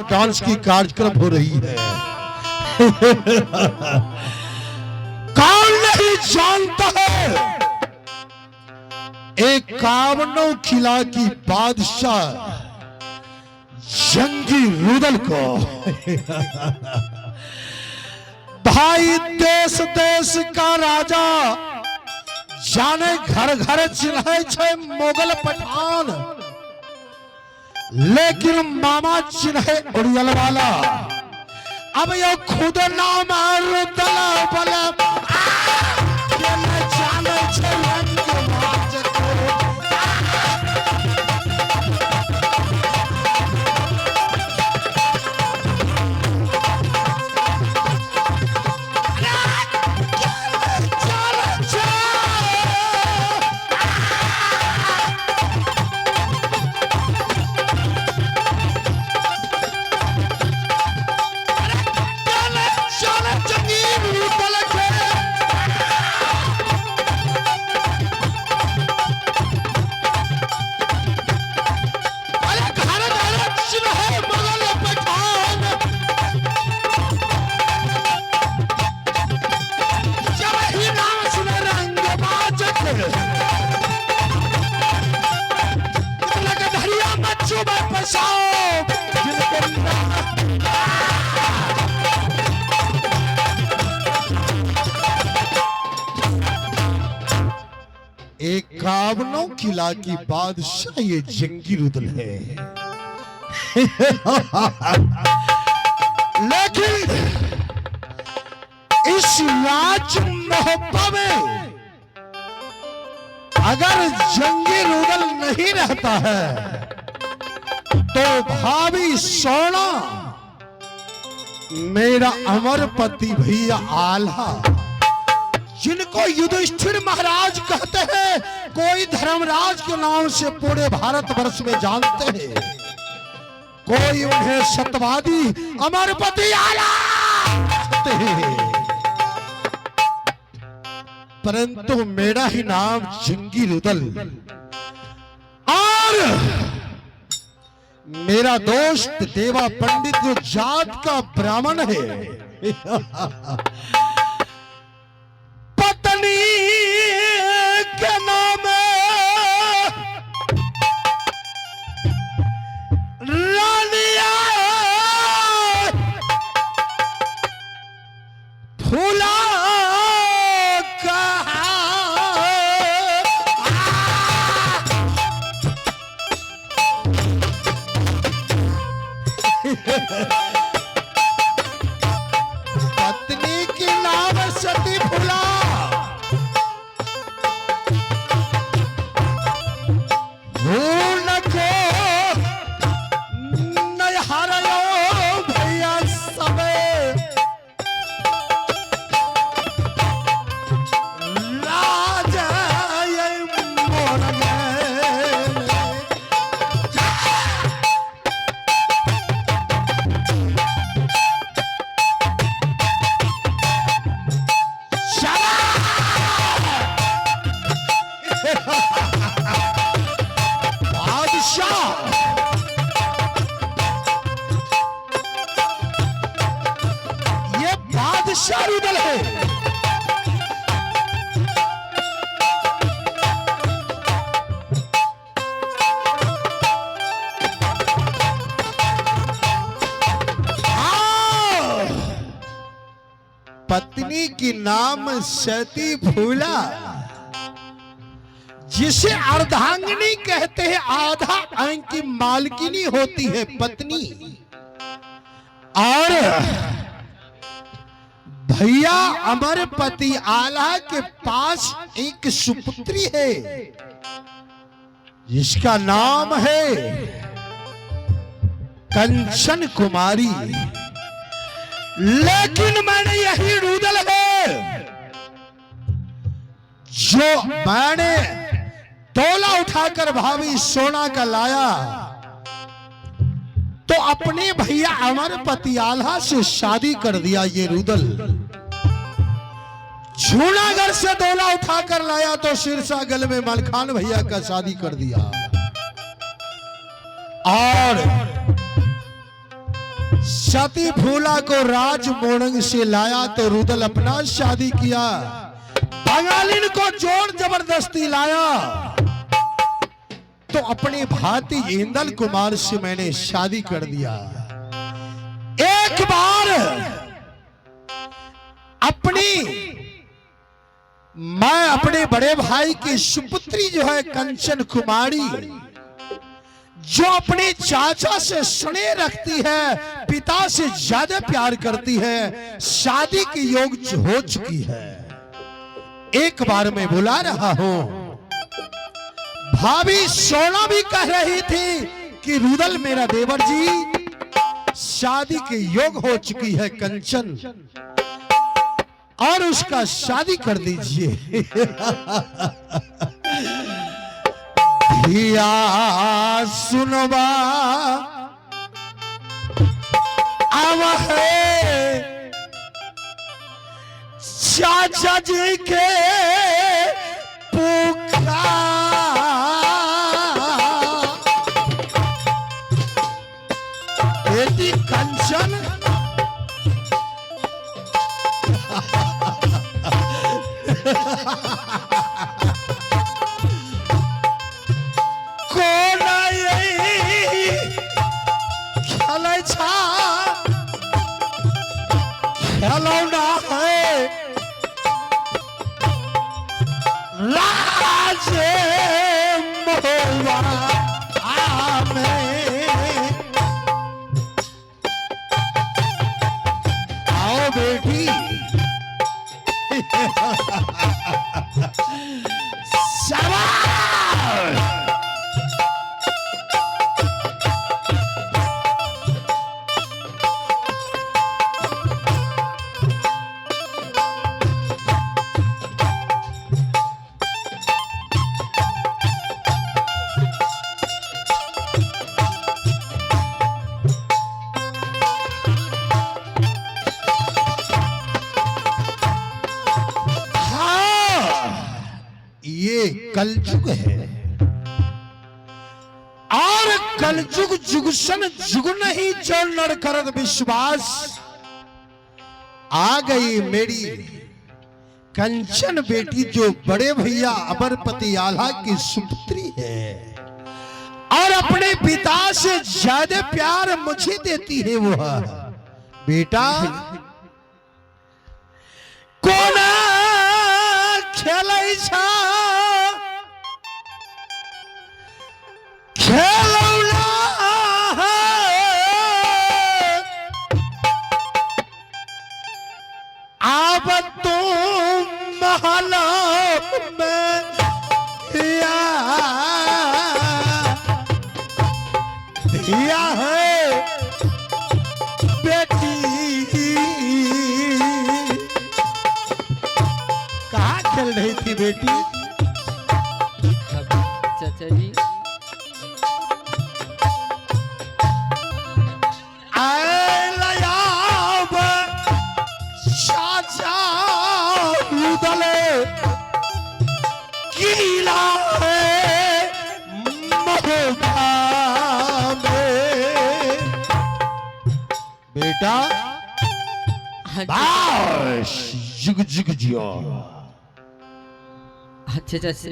Dance की कार्यक्रम हो रही है। कौन नहीं जानता है एक कावनों खिला की बादशाह जंगी रुदल को। भाई देश देश का राजा जाने घर घर चिन्हे छे मोगल पठान, लेकिन मामा चिन्हे उड़ियल वाला। अब यो खुद नाम रुदल बोले जाने छे रंग बाज को। एकावनों किला की बादशाह ये जंगी रुदल है। लेकिन इस राज मोहब्बत में अगर जंगी रुदल नहीं रहता है तो भाभी सोना मेरा अमर पति भैया आल्हा, जिनको युधिष्ठिर महाराज कहते हैं, कोई धर्मराज के नाम से पूरे भारतवर्ष में जानते हैं, कोई उन्हें सत्यवादी अमरपति आला कहते हैं, परंतु मेरा ही नाम जंगी रुदल और मेरा दोस्त देवा पंडित जो जात का ब्राह्मण है। पत्नी के नाम रानिया फूला पत्नी की नाम सती फूला, भूल को नयहारो भैया सबे राजा मोर में बादशाह रुदल है। पत्नी की नाम सती फूला, जिसे अर्धांगिनी कहते हैं, आधा अंग की मालकिनी होती है पत्नी। और भैया अमरपति आला के पास एक सुपुत्री है जिसका नाम है कंचन कुमारी। लेकिन मैंने यही रुदल है जो मैंने तोला उठाकर भाभी सोना का लाया तो अपने भैया अमरपति आल्हा से शादी कर दिया। ये रुदल जूनागढ़ से तोला उठाकर लाया तो सिरसागल में मलखान भैया का शादी कर दिया। और सती फूला को राज मोड़ंग से लाया तो रुदल अपना शादी किया। बंगालिन को जोर जबरदस्ती लाया तो अपने भाती इंदल कुमार से मैंने शादी कर दिया। एक बार मैं अपने बड़े भाई की सुपुत्री जो है कंचन कुमारी, जो अपने चाचा से स्नेह रखती है, पिता से ज्यादा प्यार करती है, शादी की योग हो चुकी है। एक बार मैं बुला रहा हूं, भाभी सोना भी कह रही थी कि रुदल मेरा देवर जी, शादी के योग हो चुकी है कंचन, और उसका शादी कर दीजिए। धिया सुनवा अब है चाचा जी के पुकार। बेटी कंचन खिलौना है राज महुआ में। आओ बेटी शाबाश। कलयुग है और कलयुग जुगसन जुग नहीं जो नर करत विश्वास। आ गई मेरी कंचन बेटी जो बड़े भैया अमरपति आल्हा की सुपुत्री है और अपने पिता से ज्यादा प्यार मुझे देती है। वो बेटा कौन खेलै छा खिलौना अब तुम महल में दिया है बेटी। कहाँ खेल रही थी बेटी? चाचा जी बेटा बाश जुग जुग जियो। अच्छा चाचा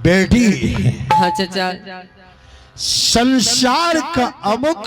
बेटी हाँ चाचा संसार का अमुख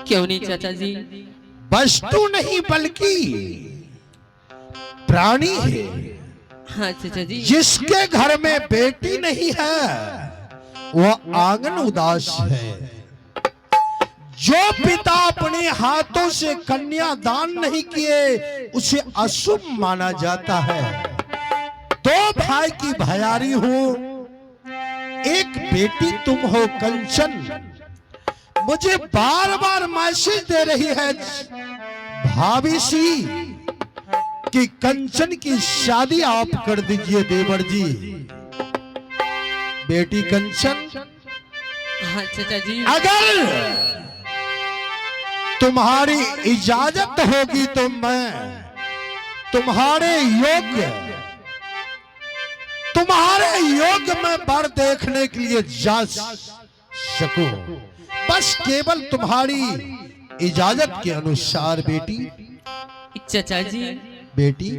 क्यों नहीं चाचा जी? वस्तु नहीं बल्कि प्राणी है। हाँ चाचा जी। जिसके घर में बेटी नहीं है वह आंगन उदास है। जो पिता अपने हाथों से कन्या दान नहीं किए उसे अशुभ माना जाता है। दो भाई की भैयारी हो, एक बेटी तुम हो कंचन। मुझे बार बार मैसेज दे रही है भाभी सी कि कंचन की शादी आप कर दीजिए देवर जी। बेटी कंचन हाँ चाचा जी। अगर तुम्हारी इजाजत होगी तो मैं तुम्हारे योग्य तुम्हारे योग में वर देखने के लिए जा सकूं, बस केवल तुम्हारी इजाजत के अनुसार बेटी। चाचा जी, बेटी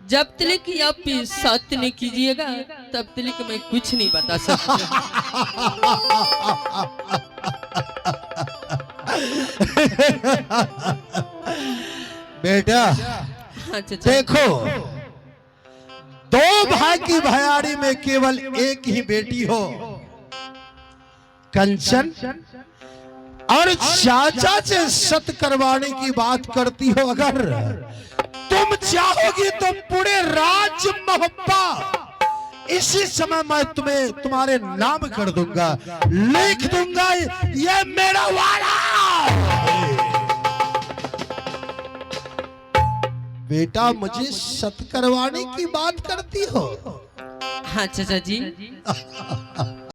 जब तक आप साथ नहीं कीजिएगा तब तक मैं कुछ नहीं बता सकता। बेटा हाँ चाचा। देखो, दो भाई की भैयारी में केवल एक ही बेटी हो, कंचन, और चाचा से सत करवाने की बात करती हो। अगर तुम चाहोगी तो पूरे राज महब्बा इसी समय मैं तुम्हें तुम्हारे नाम कर दूंगा, लिख दूंगा, ये मेरा वादा। बेटा मुझे सत करवाने की बात करती हो? हाँ चाचा जी।